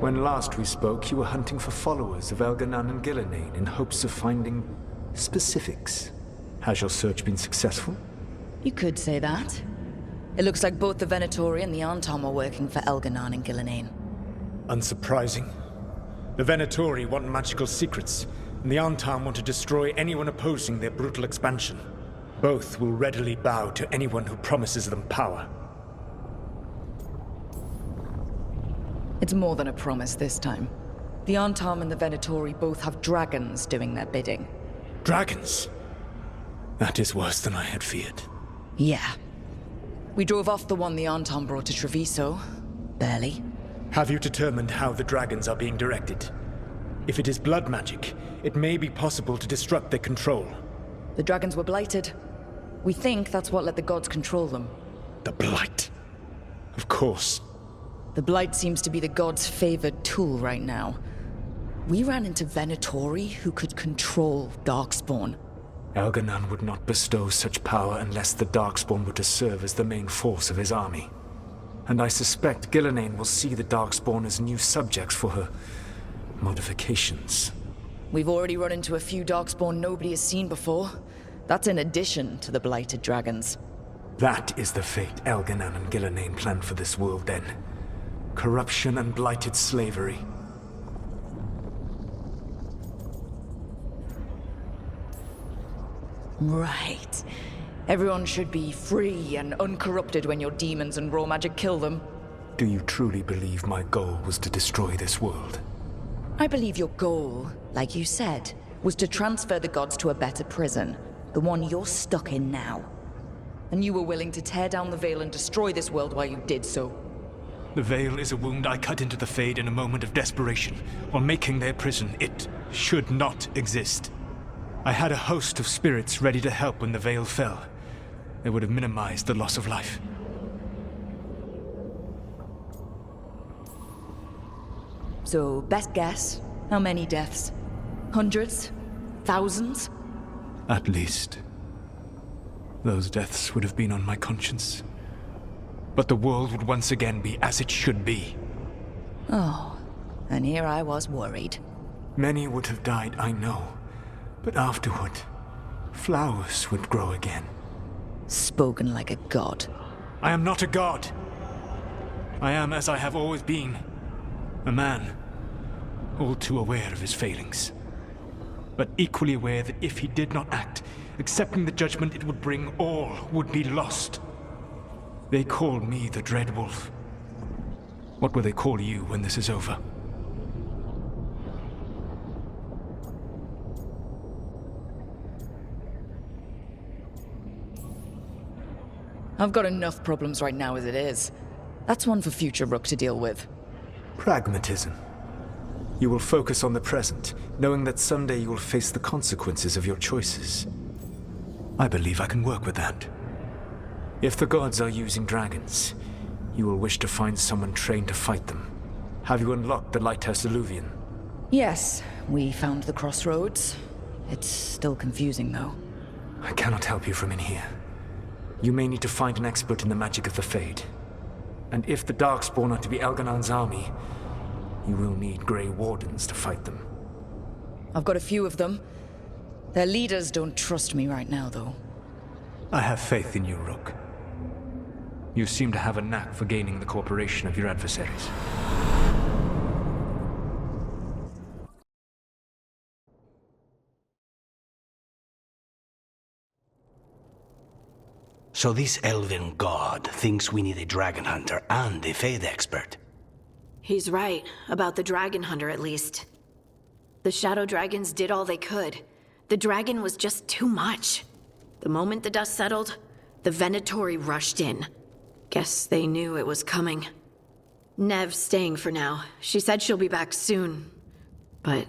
When last we spoke, you were hunting for followers of Elganan and Gillenane in hopes of finding specifics. Has your search been successful? You could say that. It looks like both the Venatori and the Antom are working for Elganan and Gillenane. Unsurprising. The Venatori want magical secrets, and the Antom want to destroy anyone opposing their brutal expansion. Both will readily bow to anyone who promises them power. It's more than a promise this time. The Antom and the Venatori both have dragons doing their bidding. Dragons? That is worse than I had feared. Yeah. We drove off the one the Antom brought to Treviso. Barely. Have you determined how the dragons are being directed? If it is blood magic, it may be possible to disrupt their control. The dragons were blighted. We think that's what let the gods control them. The Blight. Of course. The Blight seems to be the gods' favored tool right now. We ran into Venatori who could control Darkspawn. Elganan would not bestow such power unless the Darkspawn were to serve as the main force of his army. And I suspect Gillenane will see the Darkspawn as new subjects for her modifications. We've already run into a few Darkspawn nobody has seen before. That's in addition to the blighted dragons. That is the fate Elganan and Gillenane planned for this world then. Corruption and blighted slavery. Right. Everyone should be free and uncorrupted when your demons and raw magic kill them. Do you truly believe my goal was to destroy this world? I believe your goal, like you said, was to transfer the gods to a better prison. The one you're stuck in now. And you were willing to tear down the Veil and destroy this world while you did so. The Veil is a wound I cut into the Fade in a moment of desperation, while making their prison. It should not exist. I had a host of spirits ready to help when the Veil fell. They would have minimized the loss of life. So, best guess, how many deaths? Hundreds? Thousands? At least. Those deaths would have been on my conscience. But the world would once again be as it should be. Oh, and here I was worried. Many would have died, I know. But afterward, flowers would grow again. Spoken like a god. I am not a god. I am as I have always been. A man, all too aware of his failings. But equally aware that if he did not act, accepting the judgment it would bring, all would be lost. They call me the Dread Wolf. What will they call you when this is over? I've got enough problems right now as it is. That's one for future Rook to deal with. Pragmatism. You will focus on the present, knowing that someday you will face the consequences of your choices. I believe I can work with that. If the gods are using dragons, you will wish to find someone trained to fight them. Have you unlocked the Lighthouse Illuvian? Yes, we found the crossroads. It's still confusing, though. I cannot help you from in here. You may need to find an expert in the magic of the Fade. And if the Darkspawn are to be Elganan's army, you will need Grey Wardens to fight them. I've got a few of them. Their leaders don't trust me right now, though. I have faith in you, Rook. You seem to have a knack for gaining the cooperation of your adversaries. So this elven god thinks we need a dragon hunter and a Fade expert. He's right, about the dragon hunter at least. The shadow dragons did all they could. The dragon was just too much. The moment the dust settled, the Venatori rushed in. Guess they knew it was coming. Nev's staying for now. She said she'll be back soon. But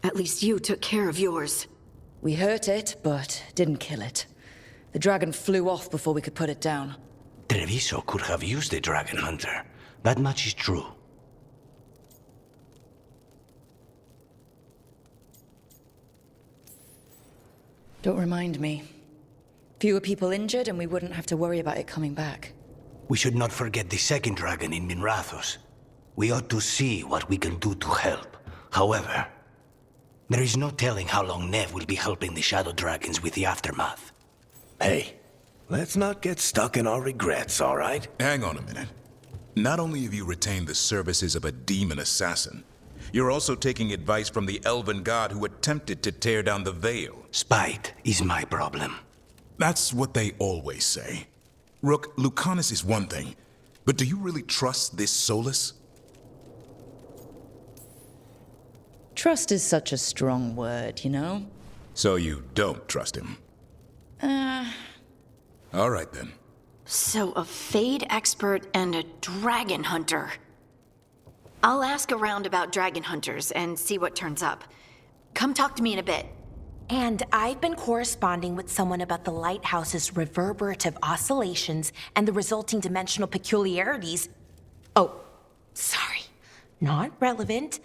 at least you took care of yours. We hurt it, but didn't kill it. The dragon flew off before we could put it down. Treviso could have used a dragon hunter. That much is true. Don't remind me. Fewer people injured and we wouldn't have to worry about it coming back. We should not forget the second dragon in Minrathos. We ought to see what we can do to help. However, there is no telling how long Nev will be helping the Shadow Dragons with the aftermath. Hey, let's not get stuck in our regrets, all right? Hang on a minute. Not only have you retained the services of a demon assassin, you're also taking advice from the Elven god who attempted to tear down the Veil. Spite is my problem. That's what they always say. Rook, Lucanus is one thing, but do you really trust this Solus? Trust is such a strong word, you know? So you don't trust him? All right then. So a Fade expert and a dragon hunter. I'll ask around about dragon hunters and see what turns up. Come talk to me in a bit. And I've been corresponding with someone about the lighthouse's reverberative oscillations and the resulting dimensional peculiarities. Oh, sorry. Not relevant.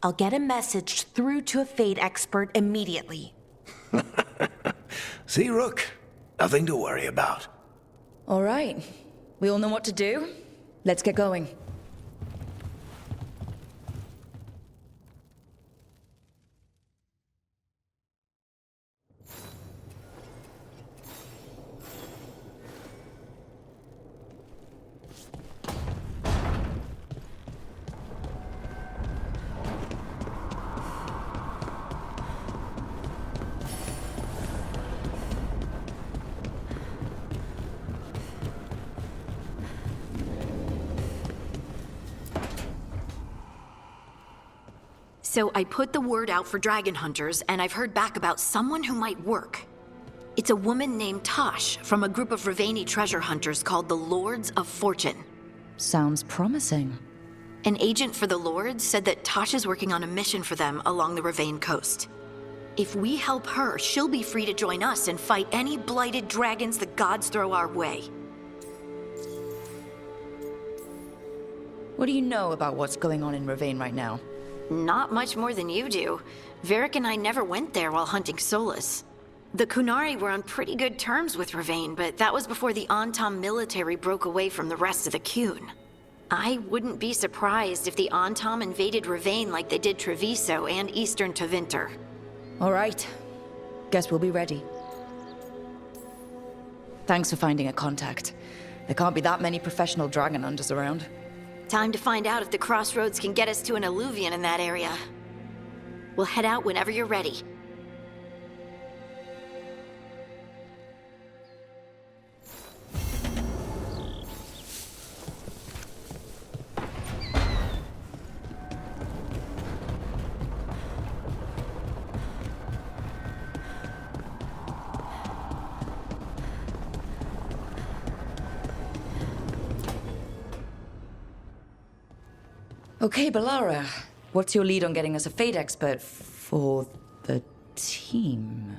I'll get a message through to a Fade expert immediately. See, Rook? Nothing to worry about. All right. We all know what to do. Let's get going. So I put the word out for dragon hunters, and I've heard back about someone who might work. It's a woman named Tosh from a group of Rivaini treasure hunters called the Lords of Fortune. Sounds promising. An agent for the Lords said that Tosh is working on a mission for them along the Rivain coast. If we help her, she'll be free to join us and fight any blighted dragons the gods throw our way. What do you know about what's going on in Rivain right now? Not much more than you do. Varric and I never went there while hunting Solus. The Kunari were on pretty good terms with Rivain, but that was before the Antam military broke away from the rest of the Kun. I wouldn't be surprised if the Antam invaded Rivain like they did Treviso and eastern Tevinter. All right. Guess we'll be ready. Thanks for finding a contact. There can't be that many professional dragon hunters around. Time to find out if the crossroads can get us to an alluvion in that area. We'll head out whenever you're ready. Okay, Balara. What's your lead on getting us a Fade expert for the team?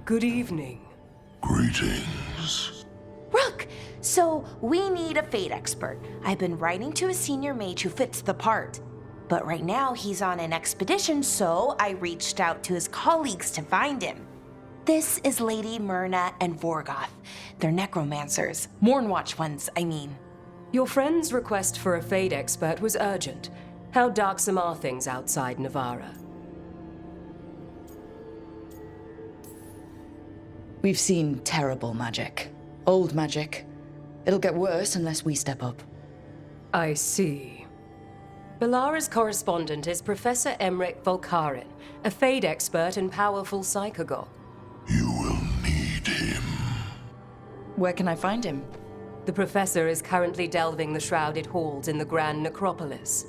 Good evening. Greetings. Rook! So, we need a Fade expert. I've been writing to a senior mage who fits the part. But right now, he's on an expedition, so I reached out to his colleagues to find him. This is Lady Myrna and Vorgoth. They're necromancers. Mournwatch ones, I mean. Your friend's request for a Fade expert was urgent. How darksome are things outside Navarra? We've seen terrible magic. Old magic. It'll get worse unless we step up. I see. Balara's correspondent is Professor Emric Volkarin, a Fade expert and powerful psychogol. You will need him. Where can I find him? The professor is currently delving the shrouded halls in the Grand Necropolis.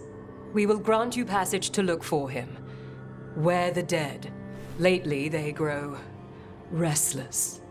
We will grant you passage to look for him. Where the dead. Lately they grow restless.